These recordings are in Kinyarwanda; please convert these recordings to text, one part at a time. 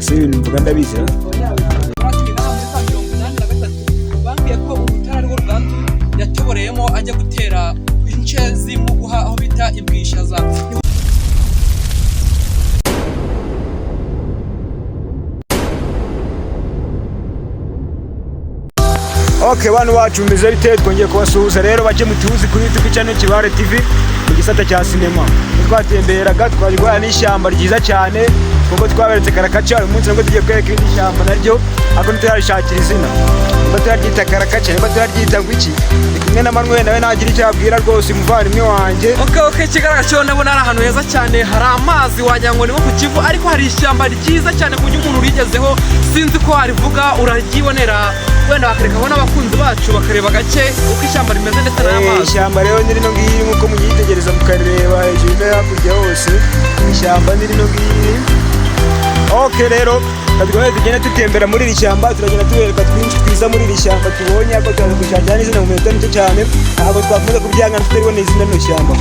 si ibintu mvuga ndabizi. Bambwiye ko urutara rwo Ruganzu yatoboreyemo ajya gutera ince z'imuguha aho bita ibwishaza. Okay, bantu bacu mbize bite, twongeye kubasuhuza rero bake mutuzi kuri YouTube channel Kibare TV mu gisata cya sinema. Twatemberaga twajya n'ishyamba ryiza cyane kuko twaberetse Karakaca. Uyu munsi ngo tugiye kwereka indi shyamba naryo ako ntiyarishakira izina. Ngo turaryita Karakaca, ngo turaryita ngwiki. Kimwe na Manuel nawe nagira icyo abwira rwose umuvandimwe wanjye. Okay, Kigaragaca ndabona ari ahantu heza cyane, hari amazi wagira ngo ni nko ku Kivu, ariko hari ishyamba ryiza cyane ku buryo umuntu urigezeho sinzi ko arivuga uraryibonera. Wenda bakarekaho n'abakunzi bacu bakareba gake uko ishyamba rimeze ndetse n'amazi. Ishyamba rero ni rino ngiri nkuko muyitegereza mukareba hejuru hakurya hose. Ishyamba ni rino ngiri. Okay, rero tugenda tutembera muri iri shyamba, turagenda tubereka twinshi twiza muri iri shyamba tubonye, ariko tuza gushakira n'izina mu minota mike cyane. Ntabwo twakomeza kubyanga tutaribona izina rino shyamba.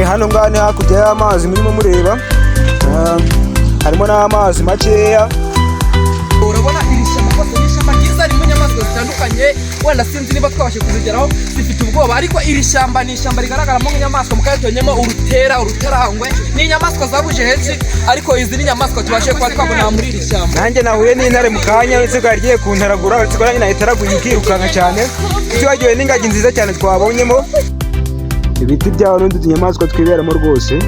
Hano ngane hakurya y'amazi murimo mureba, harimo n'amazi makeya. Urabona iri shyamba rwose ni ishyamba ryiza ririmo inyamaswa zitandukanye, wenda sinzi niba twabashe kuzigeraho, zifite ubwoba, ariko iri shyamba ni ishyamba rigaragaramo nk'inyamaswa mukayatonyemo uruterangwe. Ni inyamaswa zabuje henshi, ariko izi ni inyamaswa tubashe kuba twabona muri iri shyamba. Nanjye nahuye n'intare mu kanya, uretse ko yagiye kuntaragura, uretse ko nanjye itaraguye ikirukanka cyane. Tutibagiwe n'ingagi nziza cyane twabonyemo, ibiti byaho n'undi tunyamaswa twiberamo rwose.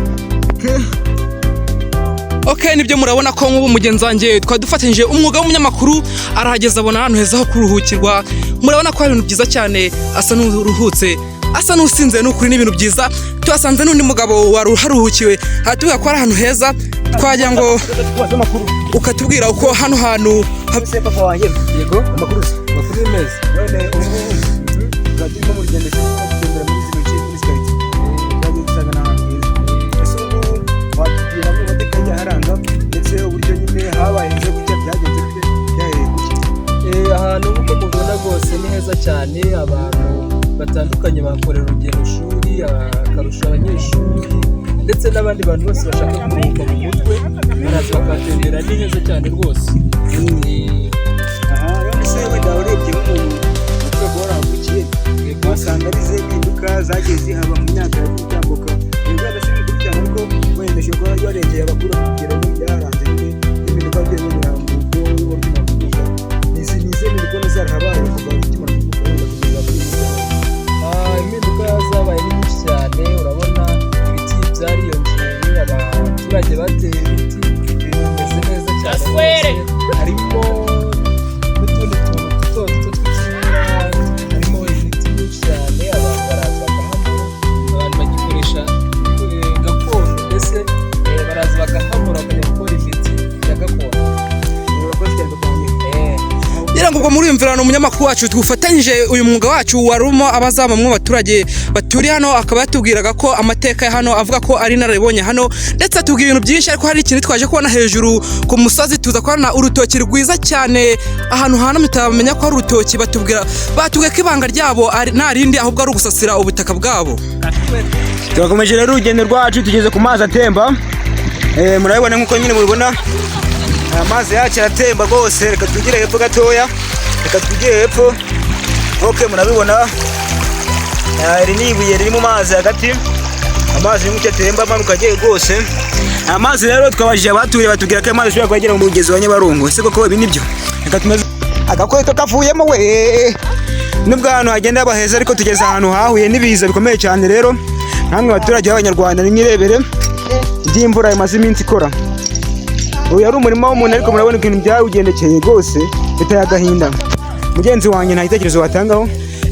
Okay, nibyo murabona ko nk'ubu mugenzi wanjye twadufatanyije umwuga w'umunyamakuru arahageza, abona ahantu heza ho kuruhukirwa. Murabona ko ari ibintu byiza cyane, asa n'uruhutse, asa n'usinze, n'ukuri n'ibintu byiza. Tuhasanze n'undi mugabo waruharuhukiwe, hatubwira ko ari ahantu heza, twagira ngo ukatubwira uko hano hantu habise papa wanjye. Yego, amakuru meza. None uradimo mu rugendo cy'itembera muri zino nce muri Skype. Kandi usanga n'ahantu heza. Ese ubu watubwira mu mateka y'aharanga ndetse uburyo nyine habaye nze gutya byagenze bite byahereye gutya. Ahantu uko mubona rwose ni heza cyane, abantu batandukanye bakorera urugendo shuri, akarusha abanyeshuri ndetse n'abandi bantu bose bashaka kuruhuka mu mutwe baraza bakatembera, ni heza cyane rwose. Ese wenda urebye nk'umuntu ushobora kuba waravukiye wasanga ari ze mpinduka zagiye zihaba mu myaka yatambuka. Wenda si ibintu cyane, ariko wenda ushobora kuba warengeye abakuru kugera no byaranze n'impinduka byemera mu bwo w'uburyo bavuga. Nize mpinduka zarahabaye kuva ukimara kuvuka wenda kugeza kuri impinduka zabaye ni nyinshi cyane. Urabona ibiti byariyongereye, abaturage bateye ibiti, bimeze neza cyane. Harimo n'utundi tuntu duto duto tw'ikimera, harimo ibiti byinshi cyane. Abantu baraza bagahamura, abantu bagikoresha gakondo, mbese baraza bagahamura bakajya gukora imiti ya gakondo. Ngo muri imvirano umunyamakuru wacu tufatanyije uyu mwuga wacu warumo abazabamwe abaturage baturi hano, akaba yatubwiraga ko amateka ya hano avuga ko ari narabonye hano, ndetse atubwira ibintu byinshi. Ariko hari ikintu twaje kubona hejuru ku musozi, tuza kubona urutoki rwiza cyane. Ahantu hano mutamenya ko ari urutoki, batubwiye ko ibanga ryabo nta rindi ahubwo ari ugusasira ubutaka bwabo. Turakomeje rero urugendo rwacu, tugeze ku mazi atemba. Murabibona nk'uko nyine mubibona, amazi yacu aratemba rwose. Reka twigire hepfo gatoya, reka twigire hepfo. Okay, murabibona iri ni ibuye riri mu mazi hagati. Amazi ni mucyo atemba amanuka agiye rwose. Amazi rero twabajije abaturiye batubwira ko amazi ashobora kugera mu mugezi wa Nyabarongo. Ese koko ibi nibyo? Reka tumeze agakweto kavuyemo we. Nubwo ahantu hagenda baheza, ariko tugeze ahantu hahuye n'ibiza bikomeye cyane. Rero namwe abaturage b'Abanyarwanda nimwirebere iby'imvura imaze iminsi ikora. Uyu yari umurimo w'umuntu, ariko murabona ibintu byawugendekeye rwose biteye agahinda. Mugenzi wanjye nta gitekerezo watangaho?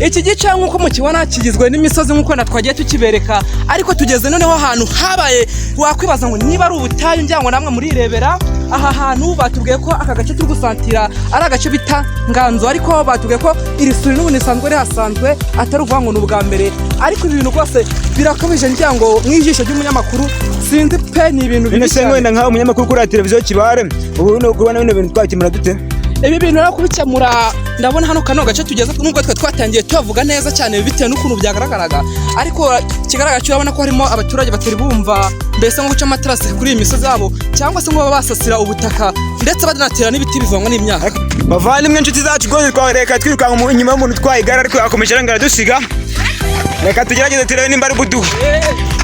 Iki gice nk'uko mukibona kigizwe n'imisozi nk'uko natwagiye tukibereka, ariko tugeze noneho ahantu habaye wakwibaza ngo niba ari ubutayu, ngira ngo namwe murirebera. Aha hantu batubwiye ko aka gace turi gusantira ari agace bita Nganzo, ariko batubwiye ko iri suri n'ubundi risanzwe rihasanzwe, atari uvuga ngo ni ubwa mbere. Ariko ibi bintu rwose birakabije, ngira ngo mw'ijisho ry'umunyamakuru sinzi pe, ni ibintu bibi cyane. Wenda nk'aho umunyamakuru kuri televiziyo Kibare, ubu no kubona bino bintu twakimura dute? ibi bintu rero kubikemura ndabona hano kano gace tugeze nubwo twatangiye tuvuga neza cyane bitewe n'ukuntu byagaragaraga ariko kigaragara cyo urabona ko harimo abaturage batari bumva mbese nko guca amaterasi kuri iyi misozi yabo cyangwa se ngo baba basasira ubutaka ndetse badanatera n'ibiti bivangwa n'imyaka. Bavandimwe inshuti zacu rwose twareka twirukanka inyuma y'umuntu utwaye igare ariko akomeje arangara dusiga. Reka tugerageze turebe nimba ari buduha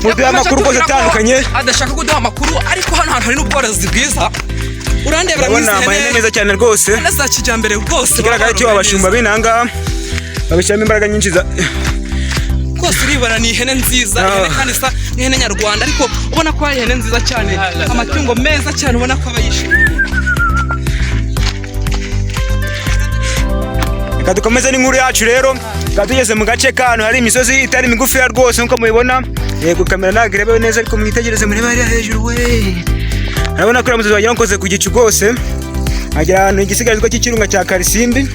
muduha amakuru rwose atandukanye. Adashaka kuduha amakuru ariko hano hantu hari n'ubworozi bwiza urandebera mw'ihene neza cyane rwose neza kijyambere rwose. Kigaragara cyo abashumba binanga babishyiramo imbaraga nyinshi rwose uribona ni ihene nziza ihene kandi isa n'ihene nyarwanda ariko ubona ko ari ihene nziza cyane amatungo meza cyane ubona ko abayishimiye. Reka dukomeze n'inkuru yacu rero tugeze mu gace k'ahantu hari imisozi itari migufi rwose nk'uko mubibona. Yego kamera ntabwo irebewe neza ariko mwitegereze murebe hariya hejuru we urabona ko uriya musozi wagira nkoze ku gicu rwose agera ahantu igisigarizwa cy'ikirunga cya Karisimbi.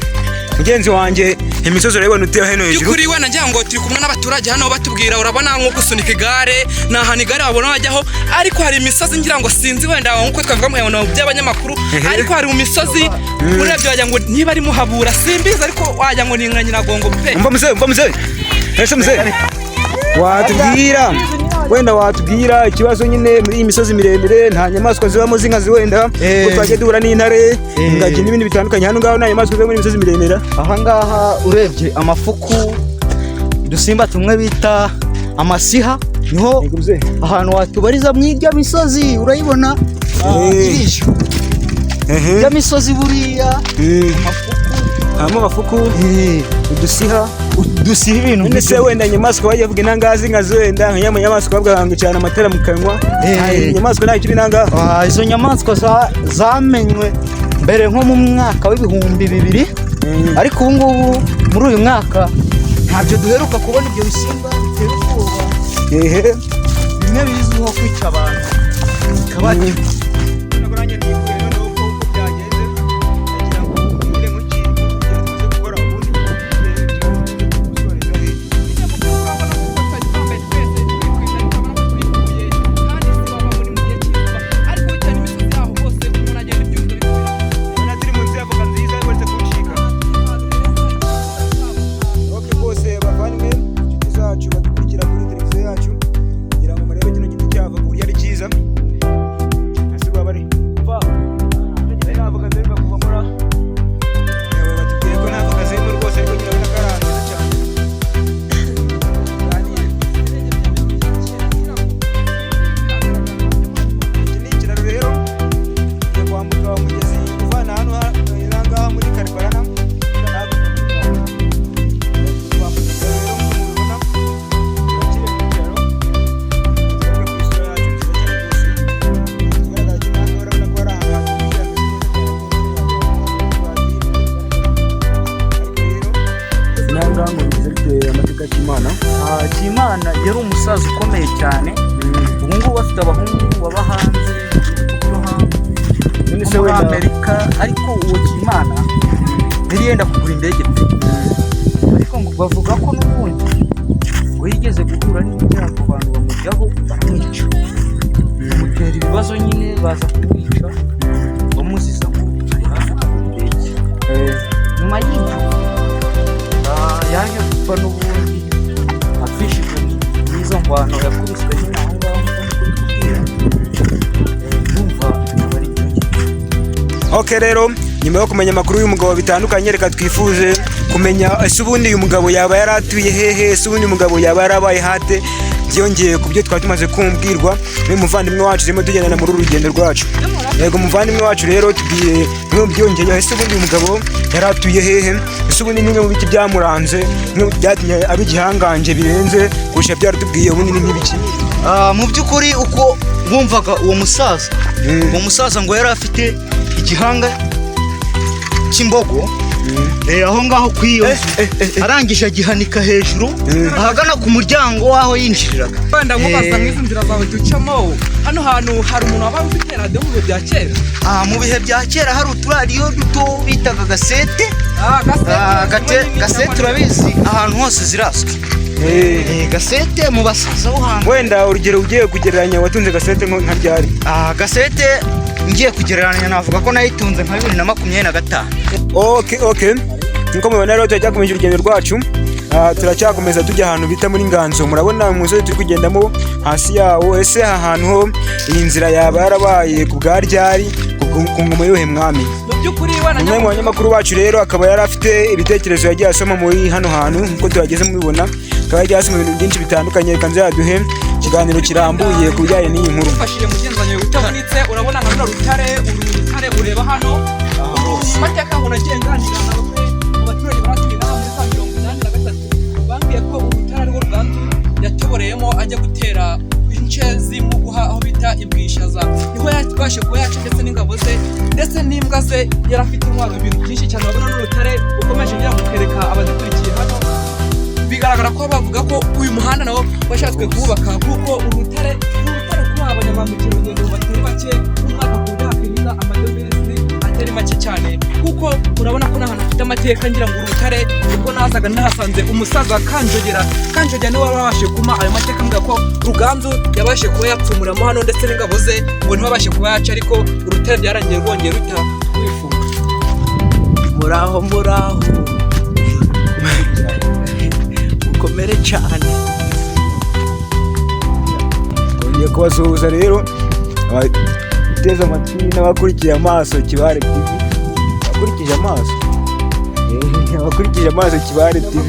Mugenzi wanjye imisozi urabibona utewe hano hejuru y'ukuri we nagira ngo turi kumwe n'abaturage hano batubwira urabona nko gusunika igare ni ahantu igare wabona wajyaho ariko hari imisozi ngira ngo sinzi wenda nkuko twavuga mu yabona by'abanyamakuru ariko hari mu misozi urebye wagira ngo niba ari muhabura simbizi ariko wagira ngo ni inka nyiragongo pe. Umva muzee ese muzee watubwira wenda watubwira ikibazo nyine muri iyi misozi miremire nta nyamaswa zibamo z'inkazi wenda ko twagiye duhura n'intare ingagi n'ibindi bitandukanye hano ngaho nta nyamaswa ziba muri imisozi miremire. Aha ngaha urebye amafuku udusimba tumwe bita amasiha niho ahantu watubariza mw'irya misozi urayibona irisho irya misozi buriya amafuku udusiha ibintu mbese wenda inyamaswa bayivuga inangazi nkazi wenda nk'inyamaswa babwahanga cyane amatara mu kanwa inyamaswa nta kiri nangaha. Izo nyamaswa zamenywe mbere nko mu mwaka w'2000 ariko ubu ngubu muri uyu mwaka ntabyo duheruka kubona ibyo bisimba bitera ubwoba bimwe bizwiho kwica abantu bikabaca. Kimana yari umusaza ukomeye cyane ubu ngubu afite abahungu baba hanze muri Amerika ariko uwo Kimana yari yenda kugura indege ariko ngo bavuga ko n'ubundi ngo yigeze guhura n'ibyago abantu bamujyaho bamwica bamutera ibibazo nyine baza kumwica bamuziza ngo ari hafi kugura indege nyuma y'ibyo yaje gupfa n'ubundi afishijwe n'izo ngwano yakubiswe nyine aho ngaho numva bari Okay rero nyuma yo kumenya amakuru y'umugabo bitandukanye reka twifuze kumenya ese ubundi uyu mugabo yaba yaratuye hehe ese ubundi umugabo yaba yarabaye hate byongeye ku byo twari tumaze kumbwirwa n'umuvandimwe wacu zimo tugendana muri urugendo rwacu. Yego umuvandimwe wacu rero tubwiye bimwe byongeye ese ubundi umugabo yaratuye hehe ese ubundi nimwe mu biki byamuranze byatumye abigihanganje birenze kurusha byaratubwiye ubundi ni nk'ibiki. Mu by'ukuri uko bumvaga uwo musaza ngo yari afite igihanga cy'imbogo aho ngaho kwiyo arangije agihanika hejuru ahagana ku muryango waho yinjiriraga. Wenda nkubaza nk'izi nzira zawe ducamo hano hantu hari umuntu wabaye ufite radiyo mu bihe bya kera? Mu bihe bya kera hari uturadiyo duto bitaga gasete. Gasete urabizi ahantu hose zirazwi. Gasete mu basaza bo hantu. Wenda urugero ugiye kugereranya watunze gasete nka byari? Gasete ngiye kugereranya navuga ko nayitunze nka 2025. Okay. Nkuko mubona rero turacyakomeje urugendo rwacu. Turacyakomeza tujya ahantu bita muri Nganzo. Murabona umusozi turi kugendamo hasi yawo. Ese aha hantu ho iyi nzira yaba yarabaye ku bwa ryari ku ngoma y'uhe mwami? Umwe mu banyamakuru bacu rero akaba yari afite ibitekerezo yagiye asoma muri hano hantu nkuko turageze mubibona. Akaba yagiye asoma ibintu byinshi bitandukanye, reka nze yaduhe ikiganiro kirambuye ku bijyanye n'iyi nkuru. Ufashije mugenzanyo utabonetse, urabona nka rutare ureba hano. Mateka ngo nagiye nganira na bamwe mu baturage batuye naho muri 1983 bambwiye ko urutare rwo Ruganzu yatoboreyemo ajya gutera ince zimuguha aho bita ibwishaza. Niho yatwashe kuba yaca ndetse n'ingabo ze ndetse n'imbwa ze yarafite intwaro ibintu byinshi cyane. Urabona n'urutare ukomeje ngira gutereka abadukurikiye hano. Bigaragara ko bavuga ko uyu muhanda nawo washatswe kubaka kuko urutare kuba abanyamaguru batari bake umwaka ku mwaka hirina amadovize atari make cyane kuko urabona ko n'ahantu afite amateka ngira ngo urutare ubwo nazaga nahasanze umusaza Kanjogera niwe wabashe kuma ayo mateka mbwa ko Ruganzu yabashe kuba yapfumuramo hano ndetse n'ingabo ze ngo ntibabashe kuba yaca, ariko urutare byarangiye rwongera ruta wifunga. Muraho komere cyane. Ngiye kubasuhuza rero abateze amatwi n'abakurikiye amaso Kibare TV. Abakurikije amaso Kibare TV.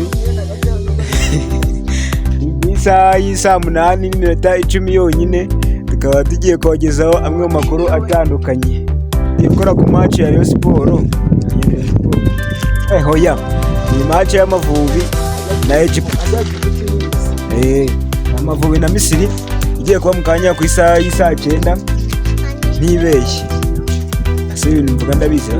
Isaha y'isa 8:10 yonyine tukaba tugiye kubagezaho amwe mu makuru atandukanye. Gukora ku match ya Rayon Sport. Hoya. Ni match y'Amavubi na Egypt. Amavubi na Misiri igiye kuba mukanya ku isaha y'isa 9 ntibeshye. Ase ibintu mvuga ndabizi.